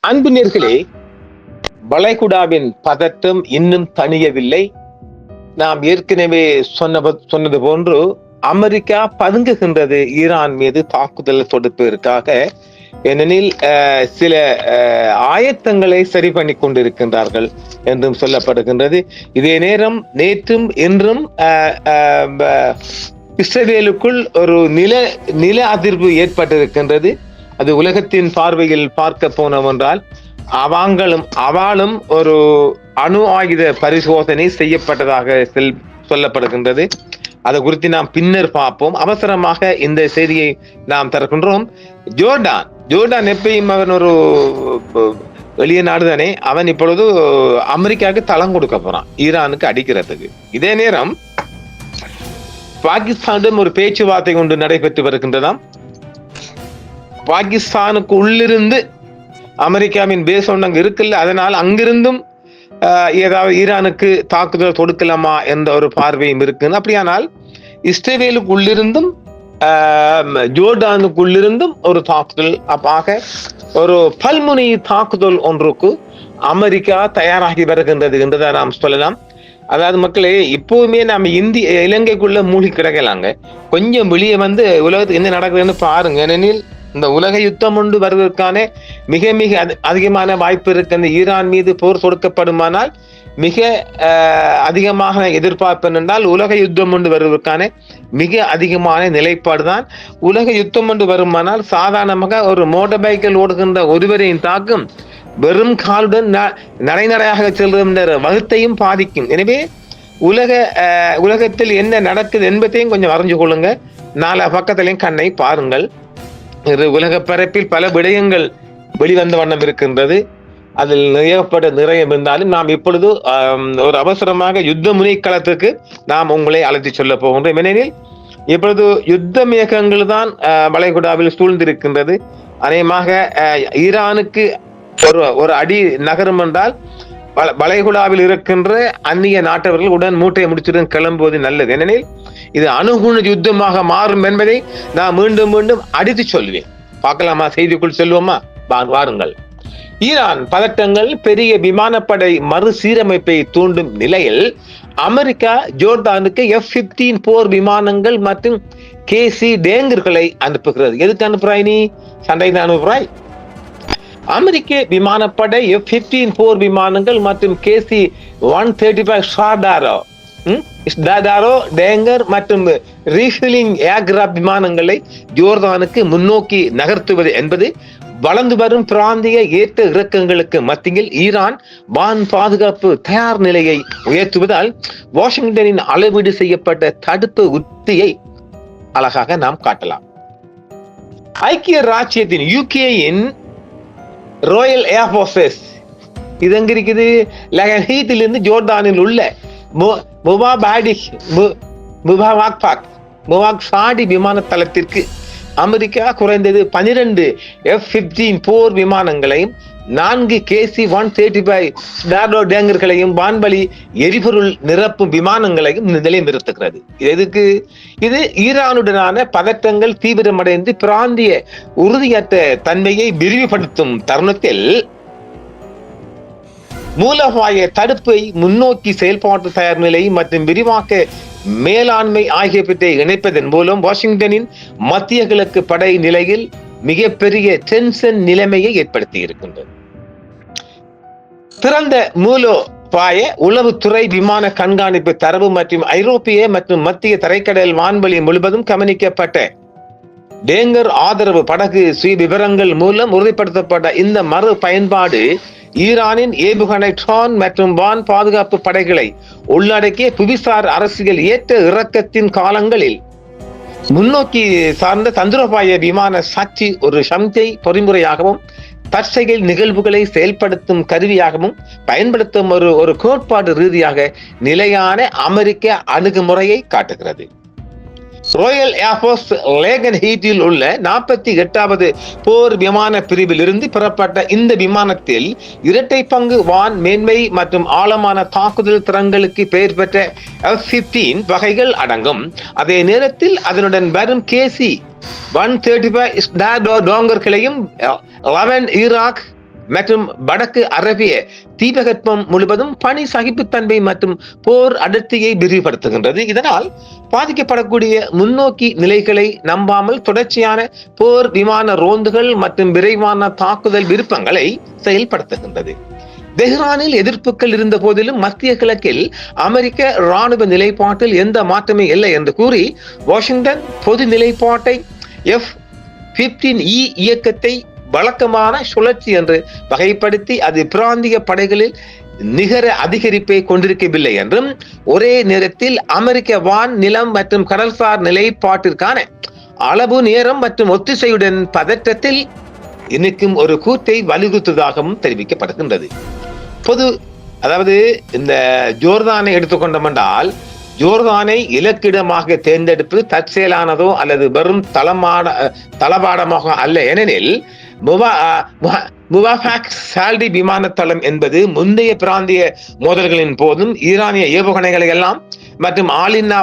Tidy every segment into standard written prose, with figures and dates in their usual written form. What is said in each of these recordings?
அன்பு நேர்களே, வளைகுடாவின் பதட்டம் இன்னும் தணியவில்லை. நாம் ஏற்கனவே சொன்னது போன்று அமெரிக்கா பதுங்குகின்றது ஈரான் மீது தாக்குதல் தொடுப்பதற்காக. ஏனெனில் சில ஆயத்தங்களை சரி பண்ணி கொண்டிருக்கின்றார்கள் என்றும் சொல்லப்படுகின்றது. இதே நேரம் நேற்றும் இன்றும் இஸ்ரேலுக்குள் ஒரு நில அதிர்வு ஏற்பட்டிருக்கின்றது. அது உலகத்தின் பார்வையில் பார்க்க போனவென்றால் அவளும் ஒரு அணு ஆயுத பரிசோதனை செய்யப்பட்டதாக சொல்லப்படுகின்றது. அது குறித்து நாம் பின்னர் பார்ப்போம். அவசரமாக இந்த செய்தியை நாம் தருகின்றோம். ஜோர்டான் எப்பயும் அவன் ஒரு வெளிய நாடு தானே, அவன் இப்பொழுது அமெரிக்காவுக்கு தளம் கொடுக்க போறான் ஈரானுக்கு அடிக்கிறதுக்கு. இதே நேரம் பாகிஸ்தானிடம் ஒரு பேச்சுவார்த்தை கொண்டு நடைபெற்று வருகின்றதாம். பாகிஸ்தானுக்கு உள்ளிருந்து அமெரிக்காவின் பேஸ் ஒன்று அங்கு இருக்குல்ல, அதனால் அங்கிருந்தும் ஏதாவது ஈரானுக்கு தாக்குதல் தொடுக்கலாமா என்ற ஒரு பார்வையும் இருக்கு. அப்படியானால் இஸ்ரேலுக்கு உள்ளிருந்தும் ஜோர்டானுக்குள்ளிருந்தும் ஒரு தாக்குதல் ஆக ஒரு பல்முனை தாக்குதல் ஒன்றுக்கு அமெரிக்கா தயாராகி வருகின்றது என்றுதான் நாம் சொல்லலாம். அதாவது மக்களே, இப்போவுமே நம்ம இலங்கைக்குள்ள மூழ்கி கிடக்கலாங்க. கொஞ்சம் வெளியே வந்து உலகத்துக்கு என்ன நடக்குதுன்னு பாருங்க. ஏனெனில் இந்த உலக யுத்தம் ஒன்று வருவதற்கான மிக மிக அதிகமான வாய்ப்பு இருக்கு. அந்த ஈரான் மீது போர் தொடுக்கப்படுமானால் மிக அதிகமாக எதிர்பார்ப்பு என்றால் உலக யுத்தம் ஒன்று வருவதற்கான மிக அதிகமான நிலைப்பாடு தான். உலக யுத்தம் ஒன்று வருமானால் சாதாரணமாக ஒரு மோட்டார் பைக்கில் ஓடுகின்ற ஒருவரையும் தாக்கும், வெறும் காலுடன் நடைநடையாக செல்கின்ற வகுத்தையும் பாதிக்கும். எனவே உலகத்தில் என்ன நடக்குது என்பதையும் கொஞ்சம் அறிஞ்சு கொள்ளுங்க. நாலா பக்கத்திலையும் கண்ணை பாருங்கள். உலக பரப்பில் பல விடயங்கள் வெளிவந்த வண்ணம் இருக்கின்றது. அதில் நிறைய இருந்தாலும் நாம் இப்பொழுது ஒரு அவசரமாக யுத்த முனைக்களத்துக்கு நாம் உங்களை அழைத்து சொல்ல போகின்றோம். ஏனெனில் இப்பொழுது யுத்த மேகங்கள் தான் வளைகுடாவில் சூழ்ந்திருக்கின்றது. அநேகமாக ஈரானுக்கு ஒரு அடி நகரும் என்றால் வளைகுடாவில் இருக்கின்ற அந்நிய நாட்டவர்கள் உடன் மூட்டையை முடிச்சுடன் கிளம்புவது நல்லது. ஏனெனில் இது அணுகுண யுத்தமாக மாறும் என்பதை நான் மீண்டும் மீண்டும் அடித்து சொல்வேன். பார்க்கலாமா? செய்திக்குள் செல்வோமா? வாருங்கள். ஈரான் பதட்டங்கள் பெரிய விமானப்படை மறுசீரமைப்பை தூண்டும் நிலையில் அமெரிக்கா ஜோர்டானுக்கு F-15 போர் விமானங்கள் மற்றும் KC டேங்கர்களை அனுப்புகிறது. எதுக்கு அனுப்புறாய்? நீ சண்டை தான் அனுப்புறாய்? அமெரிக்க விமானப்படை F-15 போர் விமானங்கள் மற்றும் KC-135 ஷாடாரோ டேங்கர் மற்றும் ரீஃபில்லிங் ஏர்கிராப்ட் விமானங்களை ஜோர்தானுக்கு முன்னோக்கி நகர்த்துவது என்பது வளர்ந்து வரும் பிராந்திய ஏற்ற இறக்கங்களுக்கு மத்தியில் ஈரான் வான் பாதுகாப்பு தயார் நிலையை உயர்த்துவதால் வாஷிங்டனின் அளவீடு செய்யப்பட்ட தடுப்பு உத்தியை அழகாக நாம் காட்டலாம். ஐக்கிய ராச்சியத்தின் UKயின் ராயல் ஏர்போர்சஸ் இது எங்க இருக்குது? லஹீத்திலிருந்து ஜோர்டானில் உள்ள முவாக்சாடி விமான தளத்திற்கு அமெரிக்கா குறைந்தது 12 F-15 போர் விமானங்களையும் 4 KC-135 ஷாடாரோ டேங்கர்களையும் வான்வழி எரிபொருள் நிரப்பும் விமானங்களையும் நிலைநிறுத்துகிறது. எதுக்கு? இது ஈரானுடனான பதட்டங்கள் தீவிரமடைந்து பிராந்திய உறுதியற்ற தன்மையை விரிவுபடுத்தும் தருணத்தில் மூலோபாய தடுப்பை முன்னோக்கி செயல்பாட்டு தயார் நிலை மற்றும் விரிவாக்க மேலாண்மை ஆகியவற்றை இணைப்பதன் மூலம் வாஷிங்டனின் மத்திய கிழக்கு படை நிலையில் மிகப்பெரிய டென்ஷன் நிலைமையை ஏற்படுத்தி இருக்கின்றது. திறந்த மூலோபாய உளவுத்துறை விமான கண்காணிப்பு தரவு மற்றும் ஐரோப்பிய மற்றும் மத்திய தரைக்கடல் வான்வழி முழுவதும் கவனிக்கப்பட்ட டேங்கர் ஆதரவு படகு சுய விவரங்கள் மூலம் உறுதிப்படுத்தப்பட்ட இந்த மறு பயன்பாடு ஈரானின் ஏவுகணை ட்ரோன் மற்றும் வான் பாதுகாப்பு படைகளை உள்ளடக்கிய புவிசார் அரசியல் ஏற்ற இறக்கத்தின் காலங்களில் முன்னோக்கி சார்ந்த தந்திரோபாய விமான சக்தி ஒரு சந்தை பொறிமுறையாகவும் தற்செயல் நிகழ்வுகளை செயல்படுத்தும் கருவியாகவும் பயன்படுத்தும் ஒரு கோட்பாடு ரீதியாக நிலையான அமெரிக்க அணுகுமுறையை காட்டுகிறது. ராயல் ஏர்போர்ஸ் லேகன் ஹீட்டில் உள்ள 48வது போர் விமான பிரிவில் இருந்து பெறப்பட்ட இந்த விமானத்தில் இரட்டை பங்கு வான் மேன்மை மற்றும் ஆழமான தாக்குதல் திறன்களுக்கு பெயர் பெற்ற F-15 வகைகள் அடங்கும். அதே நேரத்தில் அதனுடன் வரும் KC-135 ஷாடாரோ டேங்கர்களையும் 11 ஈராக் மற்றும் வடக்கு அரேபிய தீபகற்பம் முழுவதும் பனி சகிப்புத்தன்மை மற்றும் போர் அடர்த்தியை விரிவுபடுத்துகின்றது. இதனால் பாதிக்கப்படக்கூடிய முன்னோக்கி நிலைகளை நம்பாமல் தொடர்ச்சியான போர் விமான ரோந்துகள் மற்றும் விரைவான தாக்குதல் விருப்பங்களை செயல்படுத்துகின்றது. தெஹ்ரானில் எதிர்ப்புகள் இருந்த போதிலும் மத்திய கிழக்கில் அமெரிக்க ராணுவ நிலைப்பாட்டில் எந்த மாற்றமே இல்லை என்று கூறி வாஷிங்டன் பொது நிலைப்பாட்டை F-15E இயக்கத்தை வழக்கமான சுழற்சி என்று வகைப்படுத்தி அது பிராந்திய படைகளில் நிகர அதிகரிப்பை கொண்டிருக்கவில்லை என்றும் ஒரே நேரத்தில் அமெரிக்க வான் நிலம் மற்றும் கடல்சார் நிலைப்பாட்டிற்கான அளவு நேரம் மற்றும் ஒத்திசையுடன் பதற்றத்தில் இன்னைக்கும் ஒரு கூற்றை வலியுறுத்துவதாகவும் தெரிவிக்கப்படுகின்றது. அதாவது இந்த ஜோர்தானை எடுத்துக்கொண்டோம் என்றால் ஜோர்தானை இலக்கிடமாக தேர்ந்தெடுப்பது தற்செயலானதோ அல்லது வெறும் தளபாடமாக அல்ல. ஏனெனில் சால்டி விமான தளம் என்பது முந்தைய பிராந்திய மோதல்களின் போதும் ஈரானிய ஏவுகணைகளை எல்லாம் மற்றும் ஆளில்லா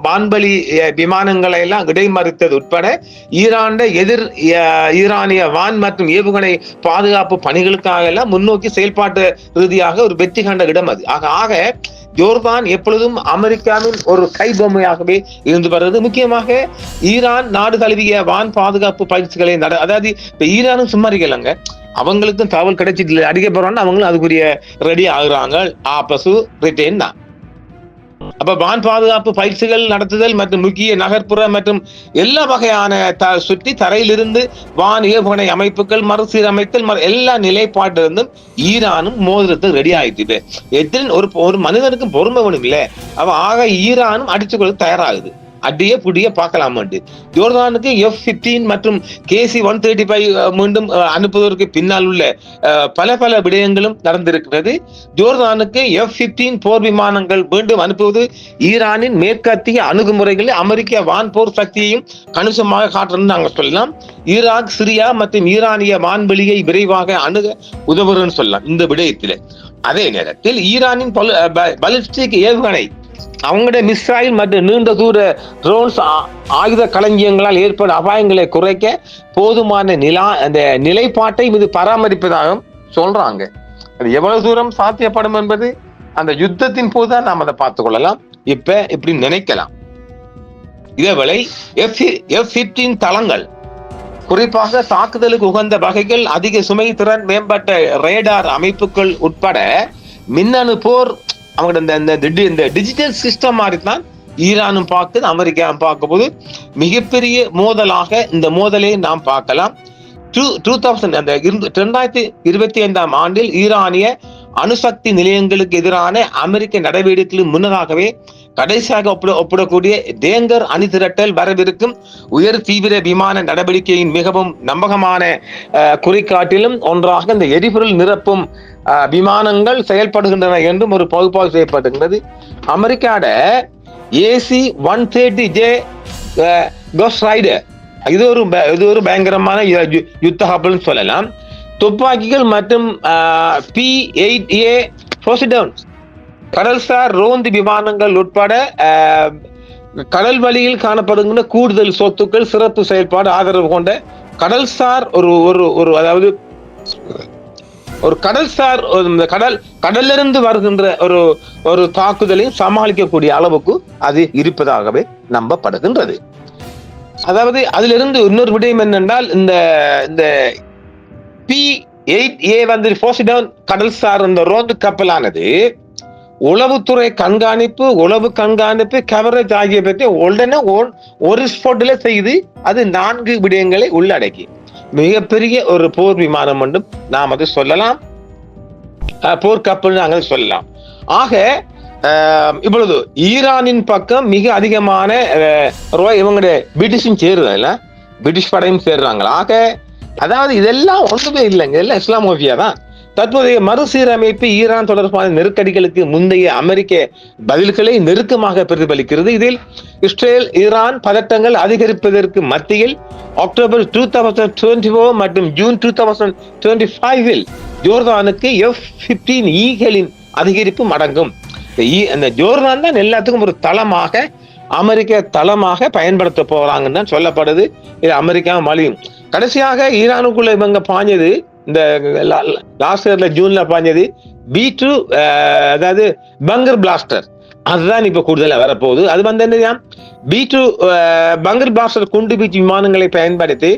வான்வழி விமானங்களை எல்லாம் இடைமறித்தது உட்பட ஈரானிய வான் மற்றும் ஏவுகணை பாதுகாப்பு பணிகளுக்காக எல்லாம் முன்னோக்கி செயல்பாட்டு ரீதியாக ஒரு வெற்றி கண்ட இடம் அது. ஆக ஜோர்தான் எப்பொழுதும் அமெரிக்காவின் ஒரு கைபொம்மையாகவே இருந்து வருகிறது. முக்கியமாக ஈரான் நாடு தழுவிய வான் பாதுகாப்பு பயிற்சிகளை அதாவது இப்ப ஈரானும் சும்மா இருக்கலங்க, அவங்களுக்கும் தகவல் கிடைச்சிட்டு அடிக்க போறான்னு அவங்களும் அதுக்குரிய ரெடி ஆகுறாங்க. ஆப்பசு ரிட்டேன் தான். அப்ப வான் பாதுகாப்பு பயிற்சிகள் நடத்துதல் மற்றும் முக்கிய நகர்ப்புற மற்றும் எல்லா வகையான சுற்றி தரையிலிருந்து வான் ஏவுகணை அமைப்புகள் மறுசீரமைத்தல் எல்லா நிலைப்பாட்டிலிருந்தும் ஈரானும் மோதிரத்துக்கு ரெடி ஆயிட்டு. எத்தனை ஒரு மனிதனுக்கும் பொறுமை வேணும் இல்ல, அவ ஆக ஈரானும் அடிச்சுக்கொள்ள தயாராகுது. அடியே புடிய பார்க்கலாம். ஜோர்தானுக்கு F-15 மற்றும் KC-135 மீண்டும் அனுப்புவதற்கு பின்னால் உள்ள பல விடயங்களும் நடந்திருக்கிறது. ஜோர்தானுக்கு F-15 போர் விமானங்கள் மீண்டும் அனுப்புவது ஈரானின் மேற்கத்திய அணுகுமுறைகளில் அமெரிக்க வான் போர் சக்தியையும் கணிசமாக காட்டுறது நாங்கள் சொல்லலாம். ஈராக், சிரியா மற்றும் ஈரானிய வான்வெளியை விரைவாக அணுக உதவுன்னு சொல்லலாம் இந்த விடயத்தில். அதே நேரத்தில் ஈரானின் பாலிஸ்டிக் ஏவுகணை அவங்களுடைய மிசைல் மற்றும் நீண்ட தூர ட்ரோன்ஸ் ஆயுத களஞ்சியங்களால் ஏற்படும் அபாயங்களை குறைக்க போதுமான அந்த நிலைப்பாட்டை இது பராமரிப்பதாகவும் சொல்றாங்க. அது எவ்வளவு தூரம் சாத்தியப்படும் என்பது அந்த யுத்தத்தின் போதுதான் நாம் அதை பார்த்துக் கொள்ளலாம். இப்படி நினைக்கலாம். இதேவேளை F-15 தளங்கள் குறிப்பாக தாக்குதலுக்கு உகந்த வகைகள், அதிக சுமை திறன், மேம்பட்ட ரேடார் அமைப்புகள் உட்பட மின்னணு போர் அவங்களோட இந்த டிஜிட்டல் சிஸ்டம் மாதிரி தான் ஈரானும் பார்க்குது, அமெரிக்காவும் பார்க்கும் போது மிகப்பெரிய மோதலாக இந்த மோதலை நாம் பார்க்கலாம். 2025 ஆண்டில் ஈரானிய அணுசக்தி நிலையங்களுக்கு எதிரான அமெரிக்க நடவடிக்கைகளுக்கு முன்னதாகவே கடைசியாக ஒப்பிடக்கூடிய டேங்கர் அணி திரட்டல் வரவிருக்கும் உயர் தீவிர விமான நடவடிக்கையின் மிகவும் நம்பகமான குறிகாட்டிலும் ஒன்றாக இந்த எரிபொருள் நிரப்பும் விமானங்கள் செயல்படுகின்றன என்றும் ஒரு பகுப்பாய்வு செய்யப்படுகின்றது. அமெரிக்காட AC-130J கோஸ்ட் ரைடர் இது ஒரு பயங்கரமான யுத்த கப்பல்னு சொல்லலாம். துப்பாக்கிகள் மற்றும் P-8A போசிடவுன் கடல்சார் ரோந்து விமானங்கள் உட்பட கடல் வழியில் காணப்படுகின்ற கூடுதல் சொத்துக்கள், சிறப்பு செயல்பாடு ஆதரவு கொண்ட கடல்சார் அதாவது ஒரு கடல்சார் கடலிலிருந்து வருகின்ற ஒரு தாக்குதலையும் சமாளிக்கக்கூடிய அளவுக்கு அது இருப்பதாகவே நம்பப்படுகின்றது. அதாவது அதிலிருந்து இன்னொரு விடயம் என்னென்றால் இந்த P-8A போசிடவுன் கடல்சார் இந்த ரோந்து கப்பலானது உளவுத்துறை உளவு கண்காணிப்பு கவரேஜ் ஆகியவற்றை உடனே ஒரு ஸ்பாட்ல செய்து அது 4 விடயங்களை உள்ளடக்கி மிகப்பெரிய ஒரு போர் விமானம் என்றும் நாம் அதை சொல்லலாம், போர்க்கப்பல் நாங்கள் சொல்லலாம். ஆக இப்பொழுது ஈரானின் பக்கம் மிக அதிகமான இவங்களுடைய பிரிட்டிஷும் சேருதா, பிரிட்டிஷ் படையும் சேர்றாங்களா. ஆக அதாவது இதெல்லாம் ஒன்றுமே இல்லைங்க, எல்லாம் இஸ்லாமோபியா தான். தற்போதைய மறுசீரமைப்பு ஈரான் தொடர்பான நெருக்கடிகளுக்கு முந்தைய அமெரிக்க பதில்களை நெருக்கமாக பிரதிபலிக்கிறது. இதில் இஸ்ரேல் ஈரான் பதட்டங்கள் அதிகரிப்பதற்கு மத்தியில் அக்டோபர் 2024 மற்றும் ஜூன் 2025 ஜோர்தானுக்கு F-15Eகளின் அதிகரிப்பு அடங்கும். அந்த ஜோர்தான் தான் எல்லாத்துக்கும் ஒரு தளமாக, அமெரிக்க தளமாக பயன்படுத்த போறாங்கன்னு தான் சொல்லப்படுது. இது அமெரிக்கா மலியும். கடைசியாக ஈரானுக்குள்ள இவங்க பாஞ்சது இந்த லாஸ்ட் இயர்ல ஜூன்ல பாஞ்சது B2 அதாவது பங்கர் பிளாஸ்டர், அதுதான் இப்ப கூடுதலா வரப்போகுது. அது வந்து என்னன்னா B2 பங்கர் பிளாஸ்டர் குண்டுவீச்சு விமானங்களை பயன்படுத்தி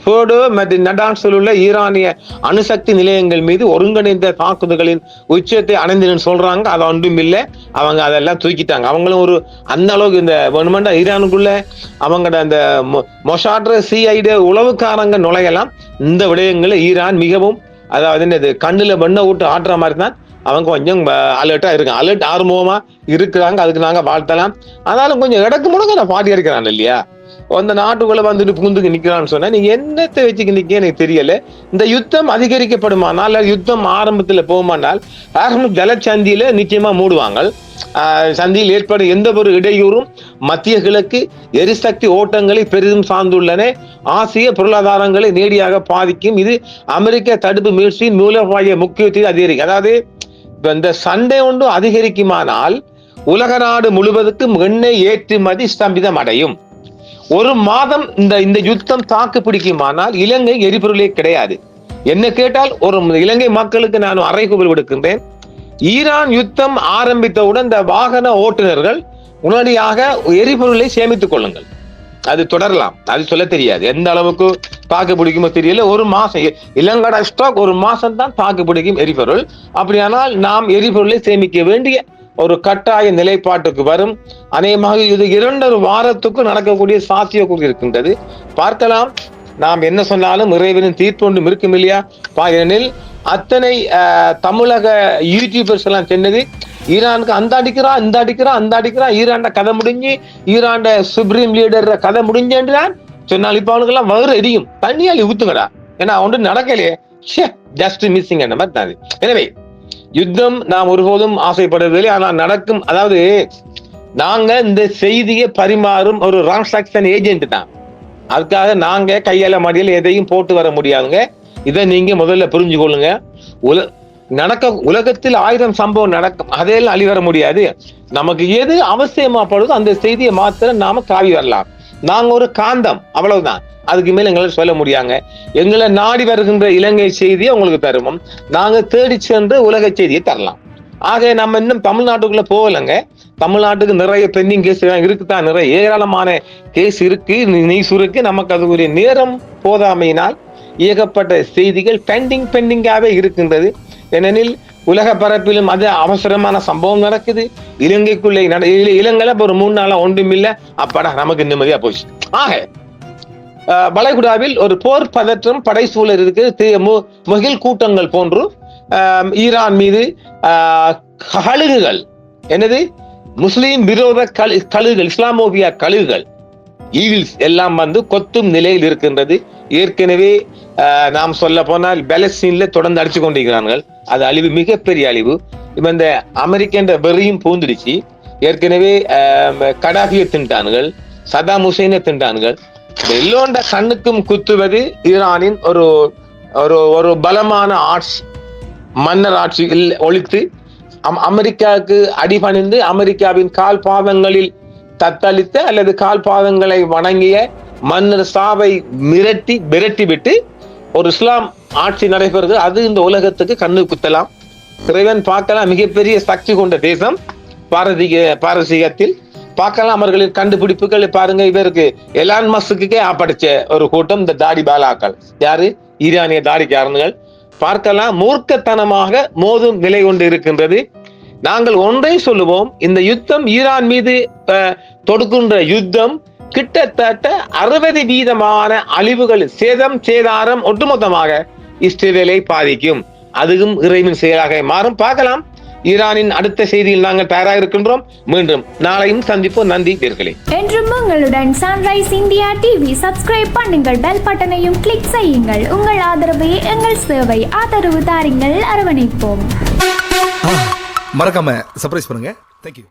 ஃபோர்டோ மற்றும் நடான்ஸில் உள்ள ஈரானிய அணுசக்தி நிலையங்கள் மீது ஒருங்கிணைந்த தாக்குதல்களின் உச்சத்தை அடைந்துன்னு சொல்றாங்க. அது ஒன்றும் இல்லை, அவங்க அதெல்லாம் தூக்கிட்டாங்க. அவங்களும் ஒரு அந்த அளவுக்கு இந்த வேணுமெண்டா ஈரானுக்குள்ள அவங்களோட அந்த மொசாட் சிஐடி உளவுக்காரங்க நுழையலாம். இந்த விடயங்களை ஈரான் மிகவும், அதாவது என்னது, கண்ணுல வெண்ண விட்டு ஆட்டுற மாதிரி தான் அவங்க கொஞ்சம் அலர்ட்டா இருக்காங்க, அலர்ட் ஆர்வமா இருக்கிறாங்க. அதுக்கு நாங்க வாழ்த்தலாம். ஆனாலும் கொஞ்சம் இடக்கு முழுக்க நான் பாட்டி இருக்கிறான் இல்லையா, அந்த நாட்டுக்குள்ள வந்துட்டு புகுந்துக்கு நிக்கிறான்னு சொன்னா நீங்க என்னத்தை வச்சுக்கு நிக்க எனக்கு தெரியல. இந்த யுத்தம் அதிகரிக்கப்படுமானால், யுத்தம் ஆரம்பத்துல போகுமானால் ஜலச்சந்தியில நிச்சயமா மூடுவாங்க. சந்தியில் ஏற்படும் எந்த ஒரு இடையூறும் மத்திய கிழக்கு எரிசக்தி ஓட்டங்களை பெரிதும் சார்ந்துள்ளன. ஆசிய பொருளாதாரங்களை நேரடியாக பாதிக்கும். இது அமெரிக்க தடுப்பு முயற்சியின் மூலோபாய முக்கியத்துவத்தை அதிகரிக்கும். அதாவது இந்த சண்டை ஒன்று அதிகரிக்குமானால் உலக நாடு முழுவதுக்கும் எண்ணெய் ஏற்றுமதி ஸ்தம்பிதம் அடையும். ஒரு மாதம் இந்த யுத்தம் தாக்கு பிடிக்குமானால் இலங்கை எரிபொருளே கிடையாது. என்ன கேட்டால் ஒரு இலங்கை மக்களுக்கு நான் அறைகூவல் விடுக்கின்றேன். ஈரான் யுத்தம் ஆரம்பித்தவுடன் இந்த வாகன ஓட்டுநர்கள் உடனடியாக எரிபொருளை சேமித்துக் கொள்ளுங்கள். அது தொடரலாம், அது சொல்ல தெரியாது எந்த அளவுக்கு தாக்கு பிடிக்குமோ தெரியல. ஒரு மாசம் இலங்கை ஸ்டாக் ஒரு மாசம் தான் தாக்கு பிடிக்கும் எரிபொருள். அப்படியானால் நாம் எரிபொருளை சேமிக்க வேண்டிய ஒரு கட்டாய நிலைப்பாட்டுக்கு வரும். அநேகமாக இது 2 வாரத்துக்கு நடக்கக்கூடிய சாத்தியக்கூறு இருக்கின்றது. பார்க்கலாம். நாம் என்ன சொன்னாலும் இறைவனின் தீர்ப்பு ஒன்றும் இருக்கும் இல்லையா. ஏனெனில் அத்தனை தமிழக யூடியூபர்ஸ் எல்லாம் சொன்னது ஈரானுக்கு அந்த அடிக்கிறான் இந்த அடிக்கிறான் அந்த அடிக்கிறான், ஈரான்ட கதை முடிஞ்சு, ஈரான்ட சுப்ரீம் லீடர் கதை முடிஞ்சுன்றான் சொன்னால் இப்ப அவனுக்கு எல்லாம் வயிறு எரியும். தண்ணியால் ஊத்துங்கடா, ஏன்னா ஒன்று நடக்கலையே, ஜஸ்ட் மிஸ்ஸிங் என்ன மாதிரி. எனவே யுத்தம் நாம் ஒருபோதும் ஆசைப்படுவதில்லை, ஆனால் நடக்கும். அதாவது நாங்க இந்த செய்தியை பரிமாறும் ஒரு டிரான்சாக்சன் ஏஜென்ட் தான். அதுக்காக நாங்க கையால மடியில் எதையும் போட்டு வர முடியாதுங்க. இதை நீங்க முதல்ல புரிஞ்சு கொள்ளுங்க. உலகத்தில் 1000 சம்பவம் நடக்கும், அதையெல்லாம் அழிவர முடியாது. நமக்கு எது அவசியமாப்படுதோ அந்த செய்தியை மாத்திரம் நாம காவி வரலாம். நாங்க ஒரு காந்தம், அவ்வளவுதான். அதுக்கு மேல எங்களால் சொல்ல முடியாங்க. எங்களை நாடி வருகின்ற இலங்கை செய்தியை உங்களுக்கு தருவோம். நாங்க தேடி சென்று உலக செய்தியை தரலாம். ஆக நம்ம இன்னும் தமிழ்நாட்டுக்குள்ள போகலைங்க. தமிழ்நாட்டுக்கு நிறைய பெண்டிங் கேஸ் இருக்குதான், நிறைய ஏராளமான கேஸ் இருக்கு, நியூஸ் இருக்கு. நமக்கு அதுக்குரிய நேரம் போதாமையினால் ஏகப்பட்ட செய்திகள் பெண்டிங்காவே இருக்கின்றது. ஏனெனில் உலக பரப்பிலும் அது அவசரமான சம்பவம் நடக்குது. இலங்கைக்குள்ளே இலங்கையில ஒரு 3 நாளா ஒன்றும் இல்லை. அப்படா நமக்கு நிம்மதியா போச்சு. ஆக வளைகுடாவில் ஒரு போர் பதற்றம் படை சூழல் இருக்கு. முகில் கூட்டங்கள் போன்று ஈரான் மீது கழுகுகள், என்னது முஸ்லீம் விரோத கழுகுகள், இஸ்லாமோபியா கழுகுகள், ஈகிள்ஸ் எல்லாம் வந்து கொத்தும் நிலையில் இருக்கின்றது. ஏற்கனவே நாம் சொல்ல போனால் பெலஸ்தீன்ல தொடர்ந்து அடிச்சு கொண்டிருக்கிறார்கள். அது அழிவு, மிகப்பெரிய அழிவு. இப்ப இந்த அமெரிக்கன் வெறியும் பூந்துடுச்சு. ஏற்கனவே கடாபியை தின்றான்கள், சதாம் ஹுசைனை தின்றான்கள். எல்லோண்ட கண்ணுக்கும் குத்துவது ஈரானின் ஒரு ஒரு பலமான ஆட்சி, மன்னர் ஆட்சி ஒழித்து அமெரிக்காவுக்கு அடிபணிந்து அமெரிக்காவின் கால் பாதங்களில் தத்தளித்த அல்லது கால் பாதங்களை வணங்கிய மன்னர் சாவை விரட்டி விட்டு ஒரு இஸ்லாம் ஆட்சி நடைபெறுது. அது இந்த உலகத்துக்கு கண்ணு குத்தலாம். இறைவன் பார்க்கலாம். மிகப்பெரிய சக்தி கொண்ட தேசம் பாரசீகத்தில் பார்க்கலாம். அவர்களின் கண்டுபிடிப்புகள் பாருங்க. இவருக்கு எலான் மஸ்குக்கே ஆப்படிச்ச ஒரு கூட்டம் இந்த தாடி பாலாக்கள், யாரு, ஈரானிய தாடிக்காரன்கள். பார்க்கலாம். மூர்க்கத்தனமாக மோதும் நிலை கொண்டு இருக்கின்றது. நாங்கள் ஒன்றை சொல்லுவோம், இந்த யுத்தம் ஈரான் மீது தொடுக்கின்ற யுத்தம் கிட்டத்தட்ட 60% அழிவுகள், சேதாரம் ஒட்டுமொத்தமாக இஸ்ரேலை பாதிக்கும். அதுவும் இறைவனின் செயலாக மாறும். பார்க்கலாம். ஈரானின் அடுத்த செய்தியில் நாங்கள் தயாராக இருக்கின்றோம். மீண்டும் நாளையும் சந்திப்போம். நன்றி நேயர்களே. என்றும் உங்களுடன் சன்ரைஸ் இந்தியா டிவி. சப்ஸ்கிரைப் பண்ணுங்கள், பெல் பட்டனையும் கிளிக் செய்யுங்கள். உங்கள் ஆதரவே எங்கள் சேவை. ஆதரவு தாருங்கள், அரவணைப்போம். மறக்காம சர்ப்ரைஸ் பண்ணுங்க. தேங்க்யூ.